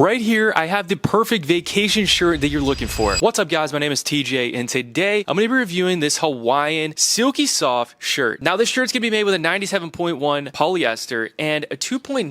Right here, I have the perfect vacation shirt that you're looking for. What's up, guys? My name is TJ, and today I'm going to be reviewing this Hawaiian silky soft shirt. Now, this shirt's going to be made with a 97.1 polyester and a 2.9%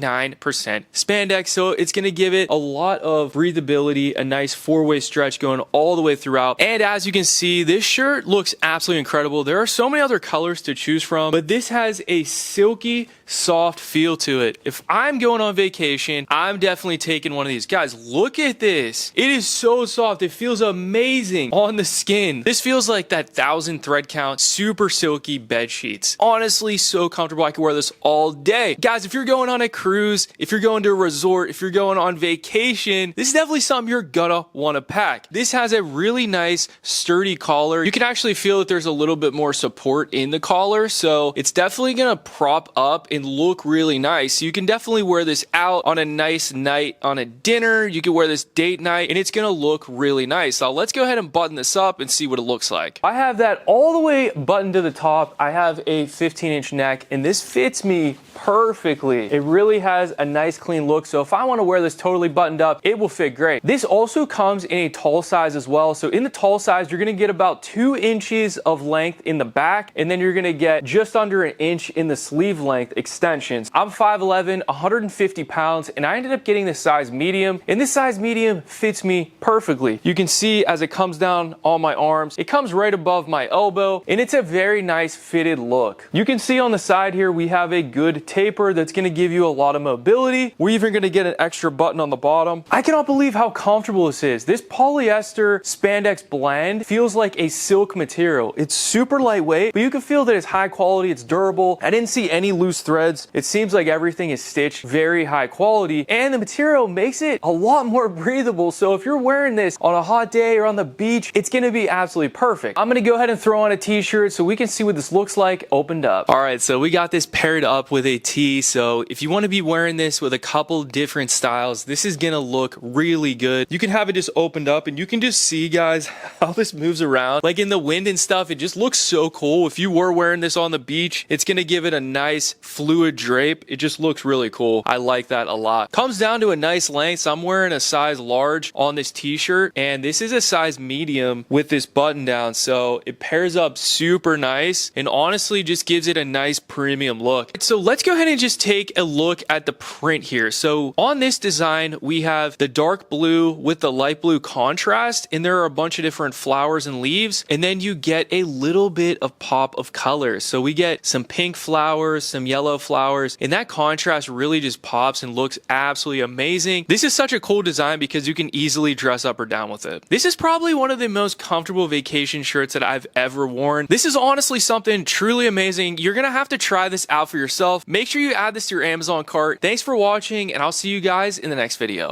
spandex, so it's going to give it a lot of breathability, a nice four-way stretch going all the way throughout. And as you can see, this shirt looks absolutely incredible. There are so many other colors to choose from, but this has a silky soft feel to it. If I'm going on vacation, I'm definitely taking one of these. Guys, look at this. It is so soft. It feels amazing on the skin. This feels like that 1,000 thread count, super silky bed sheets. Honestly, so comfortable. I can wear this all day. Guys, if you're going on a cruise, if you're going to a resort, if you're going on vacation, this is definitely something you're gonna want to pack. This has a really nice sturdy collar. You can actually feel that there's a little bit more support in the collar, so it's definitely gonna prop up and look really nice. You can definitely wear this out on a nice night, on a dinner. You can wear this date night, and it's gonna look really nice. Now let's go ahead and button this up and see what it looks like. I have that all the way buttoned to the top. I have a 15-inch neck, and this fits me perfectly. It really has a nice clean look, so if I want to wear this totally buttoned up, it will fit great. This also comes in a tall size as well. So in the tall size, you're gonna get about 2 inches of length in the back, and then you're gonna get just under an inch in the sleeve length extensions. I'm 5'11", 150 pounds, and I ended up getting this size medium, and this size medium fits me perfectly. You can see as it comes down on my arms, it comes right above my elbow, and it's a very nice fitted look. You can see on the side here, we have a good taper that's gonna give you a lot of mobility. We're even gonna get an extra button on the bottom. I cannot believe how comfortable this is. This polyester spandex blend feels like a silk material. It's super lightweight, but you can feel that it's high quality, it's durable. I didn't see any loose threads. It seems like everything is stitched very high quality, and the material makes it a lot more breathable. So if you're wearing this on a hot day or on the beach, it's gonna be absolutely perfect. I'm gonna go ahead and throw on a t-shirt so we can see what this looks like opened up. All right, so we got this paired up with a tee. So if you want to be wearing this with a couple different styles, this is gonna look really good. You can have it just opened up, and you can just see, guys, how this moves around. Like in the wind and stuff, it just looks so cool. If you were wearing this on the beach, it's gonna give it a nice fluid drape. It just looks really cool. I like that a lot. Comes down to a nice length. So I'm wearing a size large on this t-shirt, and this is a size medium with this button down. So it pairs up super nice, and honestly just gives it a nice premium look. So let's go ahead and just take a look at the print here. So on this design, we have the dark blue with the light blue contrast, and there are a bunch of different flowers and leaves, and then you get a little bit of pop of colors. So we get some pink flowers, some yellow flowers, and that contrast really just pops and looks absolutely amazing. This is such a cool design because you can easily dress up or down with it. This is probably one of the most comfortable vacation shirts that I've ever worn. This is honestly something truly amazing. You're gonna have to try this out for yourself. Make sure you add this to your Amazon cart. Thanks for watching, and I'll see you guys in the next video.